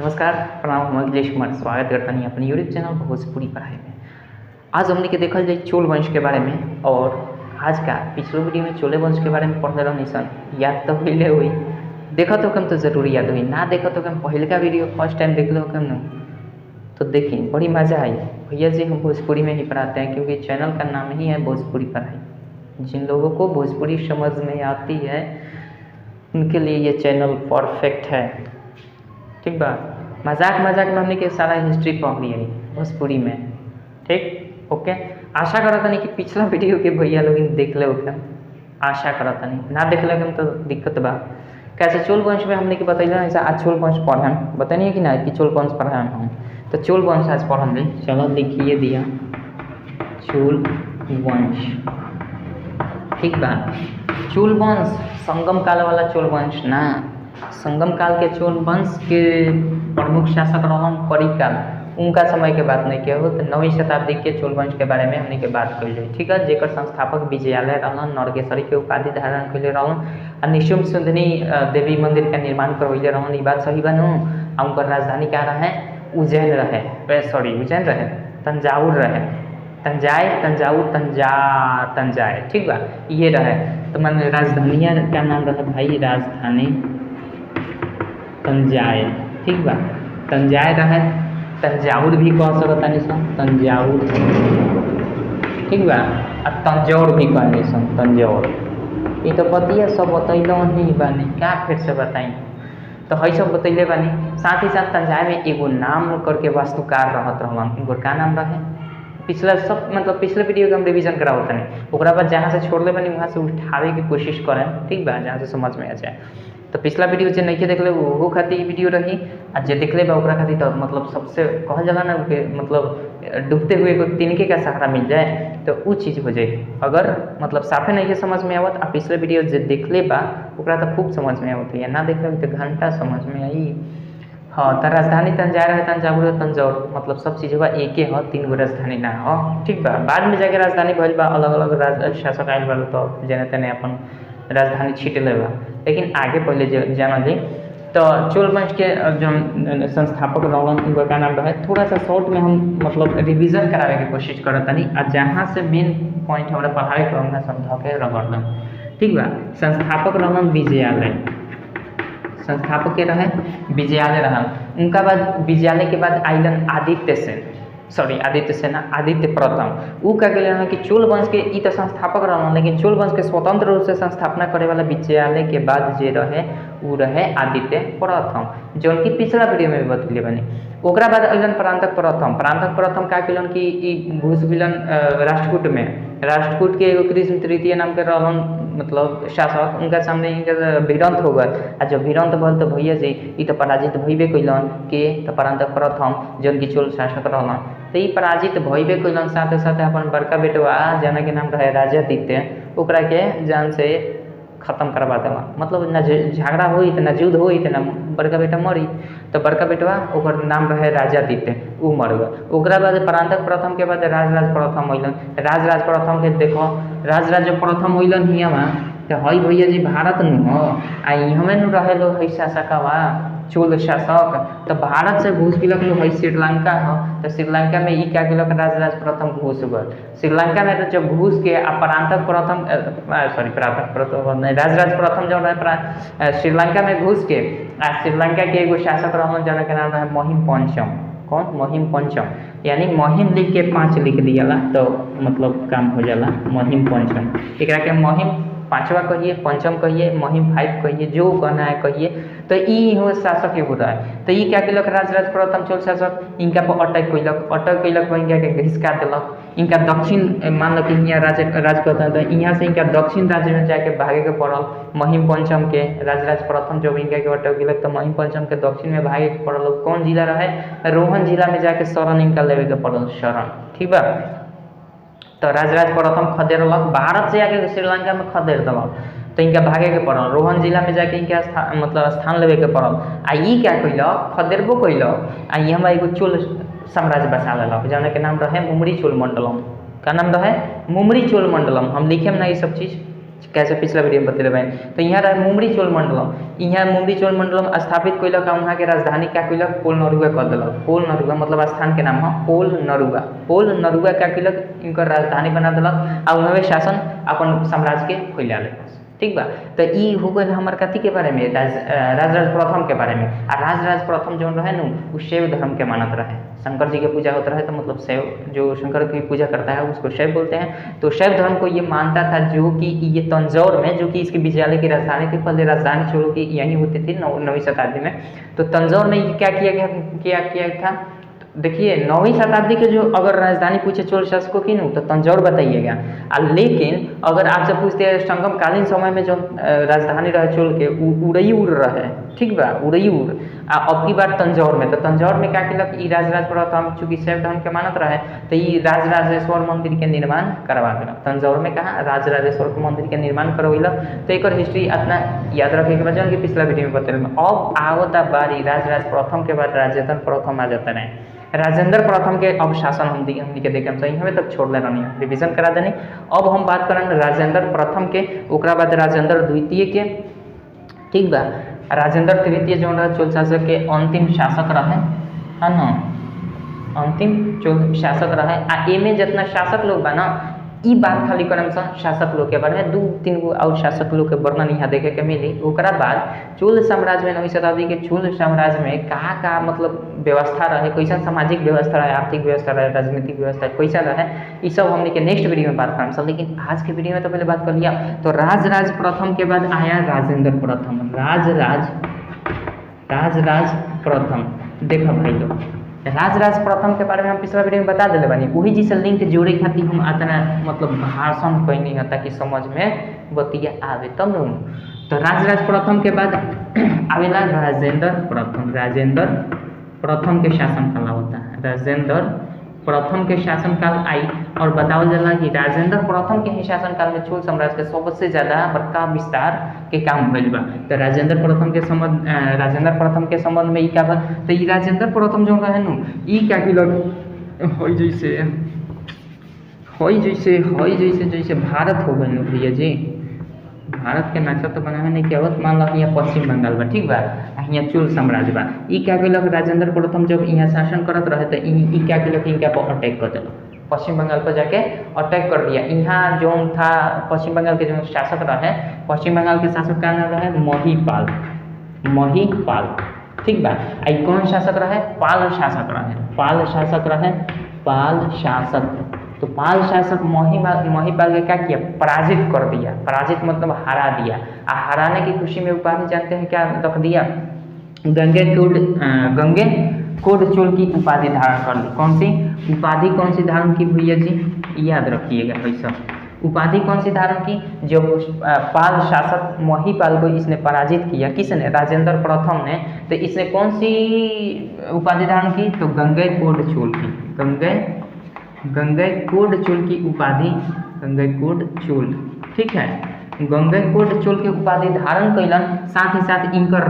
नमस्कार, प्रणाम। हम अखिलेश कुमार स्वागत करता नहीं अपने यूट्यूब चैनल भोजपुरी पढ़ाई में। आज हमने के देखल जाए चोल वंश के बारे में। और आज का पिछले वीडियो में चोले वंश के बारे में पढ़ रहा सन, याद तो पहले हुई, देखा तो कम तो जरूर याद हुई, ना देखा तो कम पहले का वीडियो फर्स्ट टाइम देख लो कम न, तो देखिए बड़ी मज़ा आई। भैया जी हम भोजपुरी में ही पढ़ाते हैं क्योंकि चैनल का नाम ही है भोजपुरी पढ़ाई। जिन लोगों को भोजपुरी समझ में आती है उनके लिए ये चैनल परफेक्ट है। ठीक बा, मजाक में हमने के सारा हिस्ट्री पढ़ लिया भोजपुरी में। ठीक, ओके। आशा करता नहीं कि पिछला वीडियो के भैया लोग देख ले ओके, आशा करता नहीं, ना देख ले तो दिक्कत बा। कैसे चोल वंश में हमने के बतैला ऐसा आज चोल वंश पढ़म बताइए कि ना कि चोल वंश पढ़ाएं हम, तो चोल वंश आज पढ़म ली। चलो लिखिए दिया चोल वंश। ठीक बा, चोल वंश संगम काल वाला चोल वंश ना, संगम काल के चोल वंश के प्रमुख शासक रहन करिकाल, उनका समय के बात नहीं किया हो। तो 9वीं शताब्दी के चोल वंश के बारे में हमने के बात कर ली। ठीक है, जेकर संस्थापक विजयालय रहन, नरगेश्वरी के उपाधि धारण कैले रहन, और निशुम्भ सुंदनी देवी मंदिर का निर्माण करवैले रहन। ये बात सही बनू। उनकर राजधानी क्या रहे? उज्जैन रहे, सॉरी उज्जैन रहे, तंजावुर रहे, तंजाए। ठीक बा, ये रहे। तो मन राजधानी का नाम रहा भाई, राजधानी तंजाए। ठीक बा, तंजाए रहे, तंजावुर भी कह सकता नहीं सन, तंजावुर। ठीक बा, और तंजौर भी कहने सन, तंजौर। ये तो बतिया सब बतैल नहीं बानी, क्या फिर से बताई, तो है सब बतैले बानी। साथ ही साथ तंजाए में एगो नाम करके वास्तुकार रहत रहलन, उनका क्या नाम रहे? पिछला सब मतलब पिछले वीडियो के हम रिवीजन करावत नहीं, ओकरा बाद जहाँ से छोड़ ले बनी वहाँ से उठावे की कोशिश करें। ठीक बा, जहाँ से समझ में आ जाए। तो पिछला वीडियो जो नहीं देख ले वो खातिर वीडियो रही, और जो देख ले ओकरा खातिर तो मतलब सबसे कहल जाला ना कि मतलब डूबते हुए को तिनके का सहारा मिल जाए तो वो चीज़ हो जाए। अगर मतलब साफे नहीं समझ में आवत, और पिछले वीडियो जो देख ले बा ओकरा तो खूब समझ में आवत है, ना देख ले तो घंटा समझ में आई। हाँ, तो राजधानी तंजाए रहे, तंजावुर, तंजौर, मतलब सब चीज़ एक ही है, 3 गो राजधानी ना हो। ठीक बा, बाद में जाके राजधानी भइल बा, अलग अलग शासक आयल बा तो जेने तेने अपन राजधानी छीट ले बा, लेकिन आगे पहले जाना ली। तो चोल वंश के जो संस्थापक रहलन उनका क्या नाम रहा? थोड़ा सा शॉर्ट में हम मतलब रिवीजन करावे की कोशिश करत तनी, और जहाँ से मेन पॉइंट हमारा पढ़ाई के हमरा समझा के रगड़ना। ठीक बा, संस्थापक रहलन विजयालय, संस्थापक के रहे विजयालय रहन। उनका बाद विजयालय के बाद आइलन आदित्य सेन, सॉरी आदित्य सेन, आदित्य प्रथम। वो क्या कहले कि चोल वंश के ई तो संस्थापक रहन, लेकिन चोल वंश के स्वतंत्र रूप से संस्थापना करे वाला विजयालय के बाद जे रहे वो रहे आदित्य प्रथम, जो उनकी पिछला वीडियो में भी बतैले बनी। ओकरा बाद अइलन परांतक प्रथम। परांतक प्रथम का कहलन कि घुस गिलन राष्ट्रकूट में, राष्ट्रकूट के एगो कृष्ण तृतीय नाम के रहलन मतलब शासक, उनका सामने इनका भिड़ंत हो गए, और जब भिड़ंत भल तो भैया जी ई तो पराजित भइबे कैलन के, तो परांतक प्रथम जो उनकी चोल शासक रहलन, तो ये पराजित भइबे कैलन। साथ साथ अपन बड़का बेटवा जना के नाम रहे राजादित्य, ओकरा के जान से खत्म करवा देला। मतलब ना झगड़ा हुई तो ना युद्ध हुई तो ना बड़का बेटा मरी, तो बड़का बेटवा ओकर नाम रहे राजादित्य, वो मर गए। ओकरा बाद परांतक प्रथम के बाद राजराज प्रथम अइलन। राजराज प्रथम के देखो, राजराज प्रथम अइलन हियाँ तो हई भैया जी भारत नु हो, आ हमें नु रहे लो है शासकवा चोल शासक, तो भारत से घुस गिलक लो है श्रीलंका हो, तो श्रीलंका में ई क्या गिलक राजराज प्रथम घुस गए श्रीलंका में। तो जब घुस के परांतक प्रथम सॉरी परांतक प्रथम राजराज प्रथम जब रहे श्रीलंका में घुस के, श्रीलंका के एगो शासक रहन जना के नाम रहे महिम पंचम। कौन? महिम पंचम, यानी महिम लिख के 5 लिख दियाला तो मतलब काम हो जाला, महिम पंचम। एकरा के महिम 5वां कहिए, पंचम कहिए, महिम 5 कहिए, जो कहना है कहिए। तो ई हो शासक एगो रहे। तो ये क्या कैलक राजराज प्रथम चोल शासक, इनका पर अटैक कैलक इनका के घिसका देलक। इनका दक्षिण मान लो कि यहाँ राज करता है, तो यहाँ से इनका दक्षिण राज्य में जाके भागे के पड़ल। महिम पंचम के राजराज प्रथम जब इनका के अटक गिलक तो महिम पंचम के दक्षिण में भागे के पड़ल। कौन जिला रहे? रोहन जिला में जाके शरण इनका लेवे के पड़ल, शरण। ठीक बा, तो राजराज प्रथम खदेरलक, भारत से आके श्रीलंका में खदेर देलक, तो इनका भागे के पड़ल। रोहन जिला में जाके इनका मतलब स्थान लेवे के पड़ल। आ ई क्या कैलक? खदेरबो कैलक, आ यहाँ एगो चोल साम्राज्य बसा लेलक, जौन के नाम रहे मुमरी चोल मंडलम। का नाम रहे? मुमरी चोल मंडलम। हम लिखेम ना ये सब चीज़, कैसे पिछला वीडियो में बतेले भाई। तो यहाँ रहे मुमरी चोल मंडलम, यहाँ मुमरी चोल मंडलम स्थापित कैलक, वहाँ के राजधानी क्या कैलक, पोल नरुआ कर दिलक। पोल नरुआ मतलब स्थान के नाम है पोल नरुआ। पोल नरुआ क्या कैलक, इनकर राजधानी बना दिलक और उन्होंने शासन अपन साम्राज्य के फैला ले। ठीक बा। तो ई हो गए हमारे कथी के बारे में, राजराज प्रथम के बारे में। आ राजराज प्रथम जो रहे न वो शैव धर्म के मानत रहे, शंकर जी के पूजा होता रहे तो मतलब शैव, जो शंकर की पूजा करता है उसको शैव बोलते हैं। तो शैव धर्म को ये मानता था, जो कि ये तंजौर में, जो कि इसकी विजयालय की राजधानी थी, पहले राजधानी चोलों की यहीं होती थी 9वीं शताब्दी में। तो तंजौर में ये क्या किया था, देखिए 9वीं शताब्दी के जो अगर राजधानी पूछे चोल शासकों की न तो तंजौर बताइएगा। लेकिन अगर आपसे पूछते हैं संगम कालीन समय में जो राजधानी रहे चोल के उड़ईउर रहे, ठीक बा, उड़ईउर। अब की बार तंजौर में, तो तंजौर में क्या किलक, ई राजराज प्रथम चूँकि शैव धर्म के मानत रहे तो ये राजराजेश्वर मंदिर के निर्माण करवा दिलक। तंजौर में कहा राजराजेश्वर मंदिर के निर्माण करवैलक। तो एक हिस्ट्री अपना याद रखे के वजह कि पिछला वीडियो में बतेल। अब आवता बारी राजराज प्रथम के बाद राजेंद्र प्रथम आ जाता रहे। राजेंद्र प्रथम के अब शासन हमने के देखे सही हमें तक छोड़ ले रही रिविजन करा देनी। अब हम बात करें राजेंद्र प्रथम के, ओकरा बाद राजेंद्र द्वितीय के, ठीक बा। राजेंद्र तृतीय जो रहा चोल शासक के अंतिम शासक रहे, है ना, अंतिम चोल शासक रहे। आ एमे जितना शासक लोग बा ना, ई बात खाली करम सन शासक लोग के बारे में 2-3 गो और शासक लोग के वर्णन यहाँ देखे के मिली। ओकरा बाद चोल साम्राज्य में 9वीं शताब्दी के चोल साम्राज्य में का मतलब व्यवस्था रहे, कैसा सामाजिक व्यवस्था रहे, आर्थिक व्यवस्था रहे, राजनीतिक व्यवस्था कैसा रहे, ये सब हमने के नेक्स्ट वीडियो में बात करम सन। लेकिन आज के वीडियो में तो पहले बात कर लिया। तो राजराज प्रथम के बाद आया राजेंद्र प्रथम। राजराज प्रथम, देखो भाई लोग, राजराज प्रथम के बारे में हम पिछला वीडियो में बता दिले बानी। वही जी से लिंक जोड़े खातिर हम इतना मतलब भाषण कैनी है ताकि समझ में बतिया आवे तब न। तो राजराज प्रथम के बाद आवेला राजेंद्र प्रथम। राजेंद्र प्रथम के शासनकाल होता है, राजेंद्र प्रथम के शासनकाल आई। और बताओ जाला कि राजेंद्र प्रथम के ही शासनकाल में चोल साम्राज्य के सबसे ज़्यादा बड़का विस्तार के काम भइल बा। तो राजेंद्र प्रथम के संबंध में ई क्या बा, तो ई राजेंद्र प्रथम जो रहे नु ई क्या कि लग होई जैसे भारत हो गइल भैया जी, भारत के नक्शा तो बनावे नहीं क्या होत, मान लो यहाँ पश्चिम बंगाल बा, ठीक बा, यहाँ चोल साम्राज्य बा। ई क्या कैलक, राजेंद्र प्रथम जब यहाँ शासन करत रहे तो ई क्या कैलक, इनका पर अटैक कर दिलक, पश्चिम बंगाल पर जाके अटैक कर दिया। यहाँ जो था पश्चिम बंगाल के जो शासक रहे, पश्चिम बंगाल के शासक का नाम रहे महिपाल, ठीक बा। आई कौन शासक रहे, पाल शासक। तो पाल शासक महिपाल के क्या किया, पराजित कर दिया। पराजित मतलब हरा दिया। हराने की खुशी में उपाधि जानते हैं क्या रख दिया, गंगे कोड चोल की उपाधि धारण कर ली। कौन सी उपाधि, कौन सी धारण की भैया जी, याद रखिएगा ऐसा। उपाधि कौन सी धारण की, जब पाल शासक महिपाल को इसने पराजित किया, किसने, राजेंद्र प्रथम ने, तो इसने कौन सी उपाधि धारण की, तो गंगैकोंड चोल की, गंगैकोंड चोल की उपाधि, गंगैकोंड चोल, ठीक है, गंगैकोंड चोल की उपाधि धारण कैलन। साथ ही साथ इनकर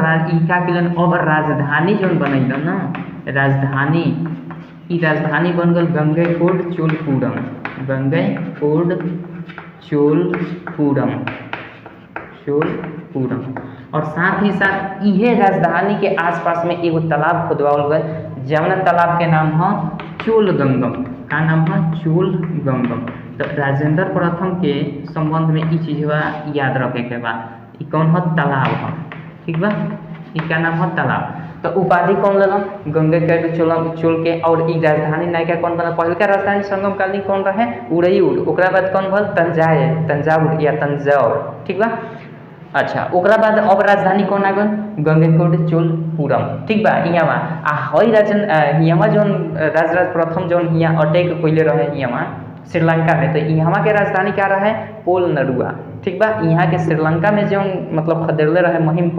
क्या कैलन, अब राजधानी जो बनैलन ना, राजधानी बन गल गंगैकोंड चोलपुरम। और साथ ही साथ इहे राजधानी के आसपास में एगो तालाब खुदवाल गए, जमुना तालाब के नाम है चोलगंगम। का नाम है, चोलगंगम। तो राजेंद्र प्रथम के संबंध में ई चीज़वा याद रखे के बाद, कौन है, तालाब है, ठीक बा, इसका नाम है तालाब। तो उपाधि कौन लेना, गंगैकोंड चोल के। और ई राजधानी नायिका कौन बना, पहल का राजधानी संगम कालीन कौन रहे, उड़ईउर। ओकरा बाद कौन भल, तंजावुर या तंजौर, ठीक बा। अच्छा, ओकरा बाद अब राजधानी कौन आ गल, गंगैकोंड चोलपुरम, ठीक बा। यहाँ जौन राजराज प्रथम जौन यहाँ अटैक कैले रहे यहाँ श्रीलंका में, तो यहाँ के राजधानी क्या रहे, पोल नरुआ, ठीक बा। यहाँ के श्रीलंका में जो मतलब खदेड़ले रहे महिम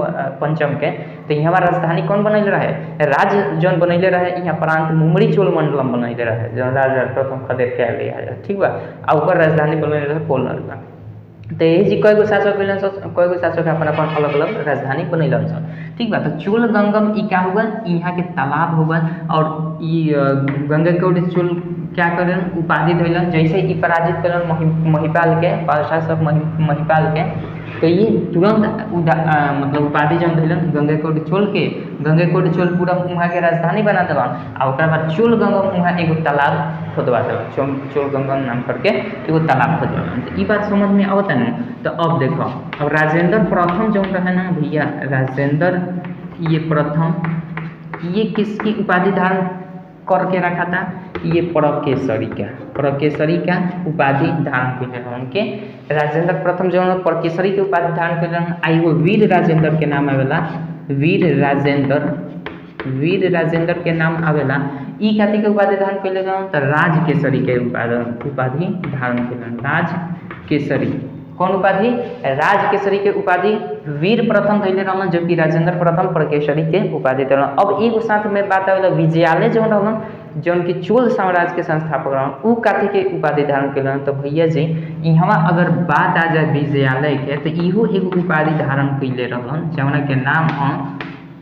पंचम के, तो यहाँ राजधानी कौन बनैले रहे, राज्य जौन बनैले रहे यहाँ प्रांत मुमरी चोल मंडलम बनैले रहे, जो राजा प्रथम खदेड़ के आए, ठीक बा। आ ओकर राजधानी बनैले रहे पोल नरुआ। तो यही जी कई गो शासक अपन अलग अलग राजधानी बनैलन सन, ठीक बा। तो चोलगंगम ई क्या होगा, यहाँ के तालाब होगा। और ई गंगैकोंड चोल क्या करें उपाधि धैलन, जैसे ही पराजित करें महिपाल के प्रशासक महिपाल के, तो ये तुरंत मतलब उपाधि जौन धैलन गंगाकोट चोल के, गंगाकोट चोल पूरा वहाँ के राजधानी बना देलन आ ओकरा बाद चोल गंगा वहाँ एगो तालाब खोदवा देलन, चोल गंगा नाम करके एगो तालाब खोदवा। तो ये बात समझ में आवता ना। तो अब देखो, अब राजेंद्र प्रथम जौन रहे ना भैया, राजेंद्र ये प्रथम, ये किसकी उपाधि धारण करके रखा था, ये प्रकेसरी का उपाधि धारण कर उनके राजेंद्र प्रथम जो प्रकेसरी के उपाधि धारण कर आई वो वीर राजेंद्र के नाम आवेला, वीर राजेंद्र के नाम आवेला। ई खातिर के उपाधि धारण कर तो राजकेसरी के उपाधि धारण कर, राजकेसरी कौन उपाधि, राजकेसरी के उपाधि वीर प्रथम धैले रहलन, जबकि राजेंद्र प्रथम प्रकेसरी के उपाधि दिलन। अब एगो साथ में बात आवेला विजयालय जो रहलन, जौन की चोल साम्राज्य के संस्थापक रहन, उ काथी के उपाधि धारण कलन। तो भैया जी यहाँ अगर बात आ जाए विजयालय के, तो इहो एगो उपाधि धारण कैले रहलन, जौना के नाम है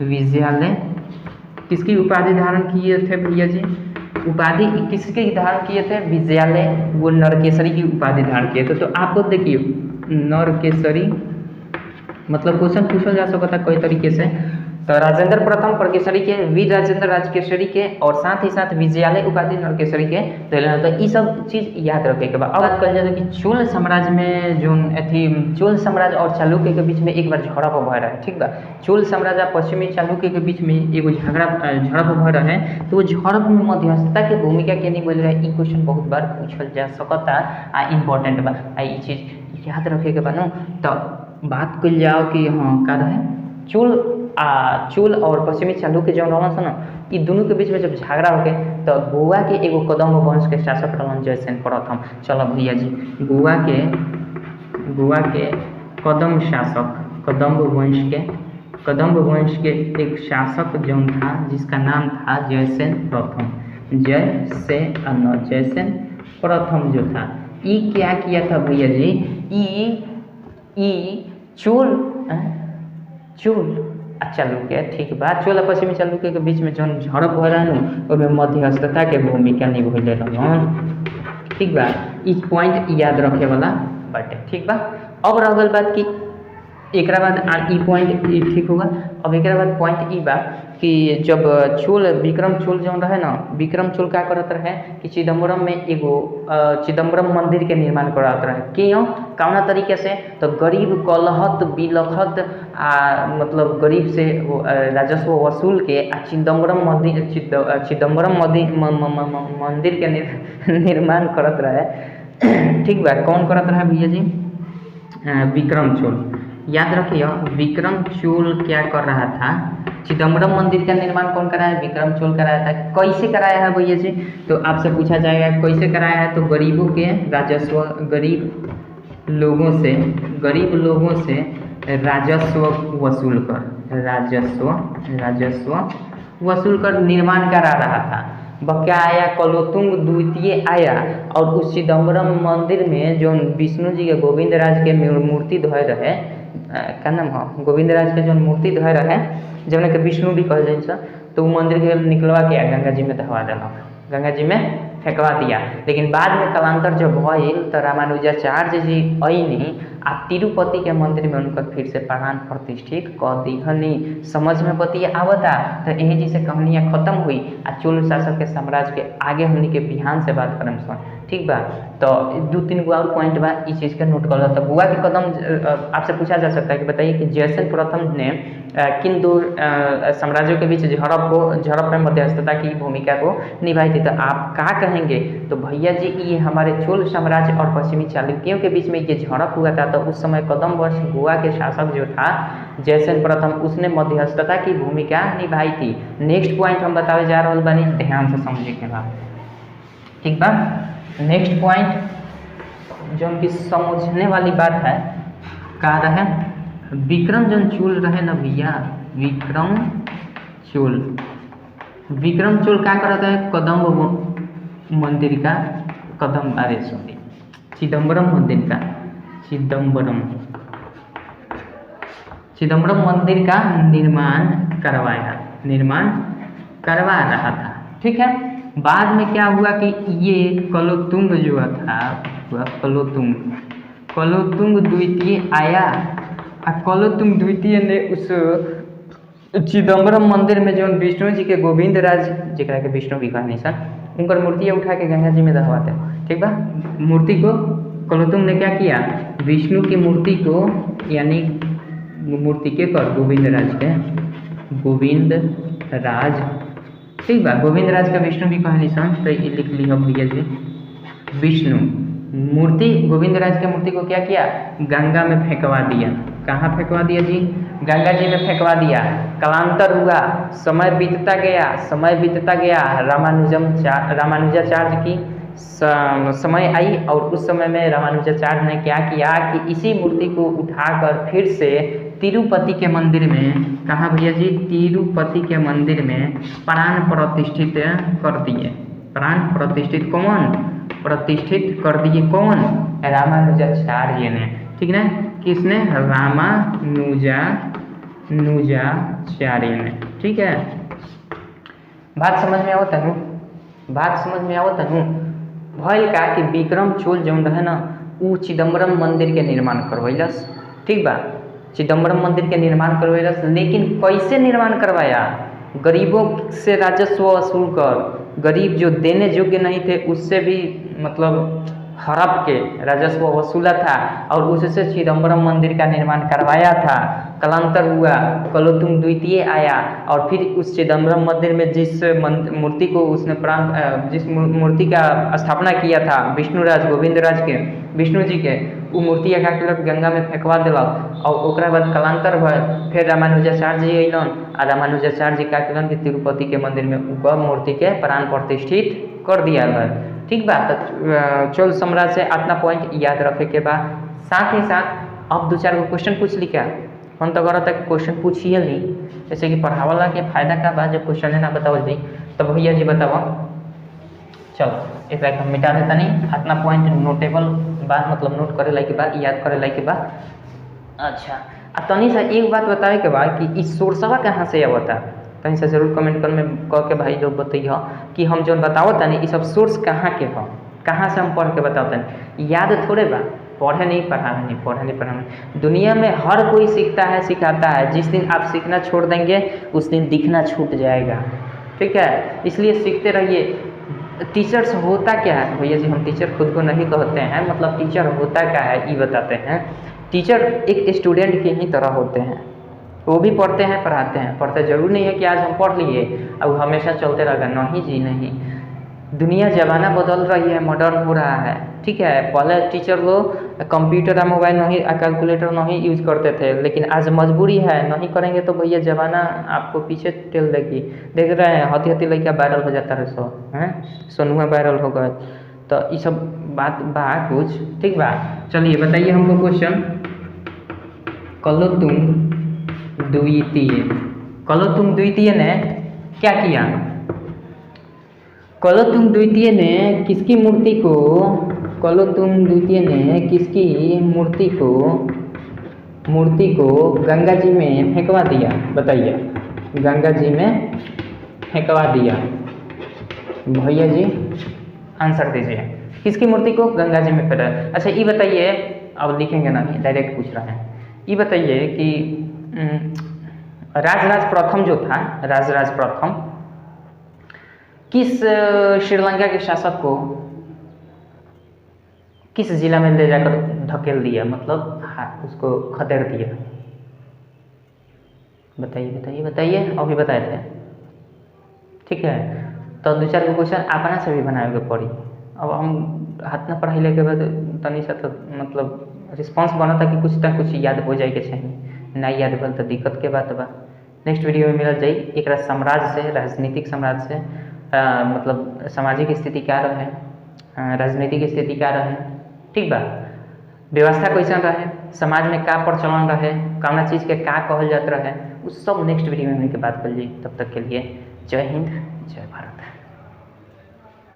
विजयालय। किसकी उपाधि धारण किए थे भैया जी, उपाधि किसके धारण किए थे, विजयालय, वो नरकेसरी की उपाधि धारण किए थे। तो आपको देखिए नरकेसरी मतलब क्वेश्चन पूछा जा सकता है कई तरीके से। तो राजेंद्र प्रथम प्रकेसरी के, वीर राजेंद्र राजकेसरी के, और साथ ही साथ विजयालय उपाधि नरकेसरी के। तो ये सब चीज याद रखे के बाद अब बात कर जाए कि चोल साम्राज्य में जो अथी चोल साम्राज्य और चालुक्य के बीच में एक बार झड़प भय रहे, ठीक बा। चोल साम्राज्य पश्चिमी चालुक्य के बीच में एगो झड़प भय रहे, तो वो झड़प में मध्यस्थता के भूमिका के नहीं बोल रहे। ई क्वेश्चन बहुत बार पूछल जा सकता आ इम्पोर्टेंट बा, ये चीज याद रखे के बा ना। तो बात कर जाओ कि हाँ का रहे चोल और पश्चिमी चालुक्य जो रहन सन, ये दोनों के बीच में जब झगड़ा हो गए तो गोवा के एगो कदम्ब वंश के शासक रहन जयसेन प्रथम। चलो भैया जी गोवा के कदम्ब वंश के एक शासक जो था जिसका नाम था जयसेन प्रथम जो था, ये क्या किया था भैया जी, चोल चालुक्य, ठीक बा, चोल और पश्चिमी चालुक्य के बीच में जौन झड़प हो रहा है मध्यस्थता के भूमिका निभैले रहन, ठीक बा। ई पॉइंट याद रखे वाला बाटे, ठीक बा। अब रह गल बात कि एक बाद ई पॉइंट ठीक होगा। अब एक बाद पॉइंट ई बा कि जब विक्रम चोल जो रहे ना, विक्रम चोल क्या करत रहे कि चिदम्बरम में एगो चिदम्बरम मंदिर के निर्माण करत रहे। क्यों, कौना तरीके से, तो गरीब कलहत बिलखत मतलब गरीब से राजस्व वसूल के चिदम्बरम मंदिर के निर्माण करत रहे, ठीक बा। कौन करत रहे भैया जी, विक्रम चोल। याद रखिए विक्रम चोल क्या कर रहा था, चिदम्बरम मंदिर का निर्माण कौन कराया, विक्रम चोल कराया था। कैसे कराया है भैया जी, तो आपसे पूछा जाएगा कैसे कराया है, तो गरीबों के राजस्व, गरीब लोगों से राजस्व वसूल कर निर्माण करा रहा था। बकाया कलोतुंग द्वितीय आया और उस चिदम्बरम मंदिर में जो विष्णु जी के गोविंद राज के मूर्ति धोए रहे, क्या नाम है, गोविंद राज के जो मूर्ति धोए रहे, जब के विष्णु भी कहल जाए, तो वो मंदिर के निकलवा के गंगा जी में दहवा देना, गंगा जी में फेंकवा दिया। लेकिन बाद में कालांतर जब भइल तो रामानुजाचार्य जी अइनी आ तिरुपति के मंदिर में उनका फिर से प्राण प्रतिष्ठित कर दिहनी। समझ में बतिया आवता, तो यही जी से कहानियाँ खत्म हुई आ चोल शासक के साम्राज्य के आगे हमनी के बिहान से बात करें सन, ठीक बा। तो 2-3 गो और पॉइंट बा, इस चीज़ के नोट कर लो। तो गोवा के कदम आपसे पूछा जा सकता है कि बताइए कि जयसेन प्रथम ने किन दो साम्राज्यों के बीच झड़प में मध्यस्थता की भूमिका को निभाई थी। तो आप क्या कहेंगे, तो भैया जी ये हमारे चोल साम्राज्य और पश्चिमी चालुक्यों के बीच में ये झड़प हुआ था। तो उस समय कदम वंश गोवा के शासक जो था जयसेन प्रथम, उसने मध्यस्थता की भूमिका निभाई थी। नेक्स्ट पॉइंट हम बतावे जा रहा बानी, ध्यान से समझे के बाद, ठीक बा। नेक्स्ट पॉइंट जो कि समझने वाली बात है का रहे, विक्रम जो चोल रहे ना भैया, विक्रम चोल क्या करता है, मंदिर का चिदम्बरम मंदिर का निर्माण करवा रहा था, ठीक है। बाद में क्या हुआ कि ये कुलोत्तुंग जो था कुलोत्तुंग द्वितीय आया, और कुलोत्तुंग द्वितीय ने उस चिदम्बरम मंदिर में जो विष्णु जी के गोविंद राज जरा के विष्णु भी कहनी सन उनकर मूर्तियाँ उठा के गंगा जी में दहवाते, ठीक बा। मूर्ति को कुलोत्तुंग ने क्या किया, विष्णु की मूर्ति को, यानी मूर्ति के कर गोविंद राज, ठीक बा, गोविंद राज का विष्णु भी कहनी सन, तो ये लिख ली हम भैया जी। विष्णु मूर्ति, गोविंद राज की मूर्ति को क्या किया, गंगा में फेंकवा दिया। कहाँ फेंकवा दिया जी, गंगा जी में फेंकवा दिया। कालांतर हुआ, समय बीतता गया, रामानुजाचार्य की समय आई, और उस समय में रामानुजाचार्य ने क्या किया कि इसी मूर्ति को उठाकर फिर से तिरुपति के मंदिर में, कहाँ भैया जी, तिरुपति के मंदिर में प्राण प्रतिष्ठित कर दिए। प्राण प्रतिष्ठित कर दिए कौन, रामानुजाचार्य ने, ठीक ना, किसने, रामानुजाचार्य ने, ठीक है। बात समझ में आवत है। भइल का कि विक्रम चोल जौन रहे ना, उ चिदम्बरम मंदिर के निर्माण करवैलस, ठीक बा, चिदम्बरम मंदिर के निर्माण करवैलस, लेकिन कैसे निर्माण करवाया, गरीबों से राजस्व वसूल कर, गरीब जो देने योग्य नहीं थे उससे भी मतलब हड़प के राजस्व वसूला था, और उससे चिदम्बरम मंदिर का निर्माण करवाया था। कालांतर हुआ, कुलोत्तुंग द्वितीय आया, और फिर उस चिदम्बरम मंदिर में जिस मूर्ति को उसने जिस मूर्ति का स्थापना किया था विष्णुराज गोविंद राज के, विष्णु जी के, वो मूर्ति का गंगा में फेंकवा दिलक, और ओकरा बाद कालांतर भल, फिर रामानुजाचार्य जी अलन, और रामानुजाचार्य जी का कलन कि तिरुपति के मंदिर में उनका मूर्ति के प्राण प्रतिष्ठित कर दिया गया, ठीक बा। तो चोल साम्राज्य से अपना पॉइंट याद रखे के बाद साथ ही साथ अब 2-4 गो क्वेश्चन पूछ ली क्या, हम तो करता कि क्वेश्चन पूछिए ली, जैसे कि पढ़ावाला के फायदा का बाद जब क्वेश्चन है ना बतावल जी, तो भैया जी बताओ। चलो एक हम मिटा देता नहीं, अपना पॉइंट नोटेबल बात, मतलब नोट करे लाइक के बाद, याद करे लाइक के बाद। अच्छा, अब तनी सा एक बात बतावे के बाद कि इस सोर्सवा कहाँ से आवता, तनी सा जरूर कमेंट कर में कह के भाई लोग बताइए कि हम जो बतावत नहीं, ये सब सोर्स कहाँ के हो, कहाँ से हम पढ़ के बतावत नहीं, याद थोड़े बा, पढ़े नहीं पढ़ाने। दुनिया में हर कोई सीखता है, सिखाता है, जिस दिन आप सीखना छोड़ देंगे उस दिन दिखना छूट जाएगा, ठीक है। इसलिए सीखते रहिए। टीचर्स होता क्या है भैया जी, हम टीचर खुद को नहीं कहते हैं, मतलब टीचर होता क्या है ये बताते हैं। टीचर एक स्टूडेंट की ही तरह होते हैं, वो भी पढ़ते हैं पढ़ाते हैं, पढ़ते जरूर नहीं है कि आज हम पढ़ लिए अब हमेशा चलते रहेगा, नहीं जी नहीं। दुनिया ज़माना बदल रही है, मॉडर्न हो रहा है, ठीक है। पहले टीचर लोग कंप्यूटर या मोबाइल नहीं, कैलकुलेटर नहीं यूज करते थे, लेकिन आज मजबूरी है, नहीं करेंगे तो भैया ज़माना आपको पीछे टेल देगी। देख रहे हैं हती लड़का वायरल हो जाता है, सोनुआ वायरल हो गए, तो ये सब बात बा कुछ, ठीक बा। चलिए बताइए हमको क्वेश्चन, कुलोत्तुंग द्वितीय ने क्या किया, कुलोत्तुंग द्वितीय ने किसकी मूर्ति को, कुलोत्तुंग द्वितीय ने किसकी मूर्ति को गंगा जी में फेंकवा दिया, बताइए, गंगा जी में फेंकवा दिया, भैया जी आंसर दीजिए, किसकी मूर्ति को गंगा जी में फेंका। अच्छा ये बताइए, अब लिखेंगे ना, डायरेक्ट पूछ रहे हैं, ये बताइए कि राजराज प्रथम जो था, राजराज प्रथम किस श्रीलंका के शासक को किस जिला में ले जाकर धकेल दिया, मतलब उसको खदेड़ दिया, बताइए अभी बताए थे, ठीक है। तो 2-4 गो क्वेश्चन अपना से भी बनाए पड़ी। अब हम हाथ ना पढ़ाई के बाद तनी सा तो मतलब रिस्पॉन्स बना था कि कुछ ना कुछ याद हो जाए के चाहिए, ना याद भल तो दिक्कत के बात बा। नेक्स्ट वीडियो में मिलल जाई एक साम्राज्य से, राजनीतिक साम्राज्य से, मतलब सामाजिक स्थिति क्या रहे, राजनीतिक स्थिति क्या रहे, ठीक बा, व्यवस्था कैसा रहे, समाज में का प्रचलन रहे, कौना चीज़ के का कहल जात रहे, उस सब नेक्स्ट वीडियो में मिलकर बात कर ली। तब तक के लिए जय हिंद, जय भारत।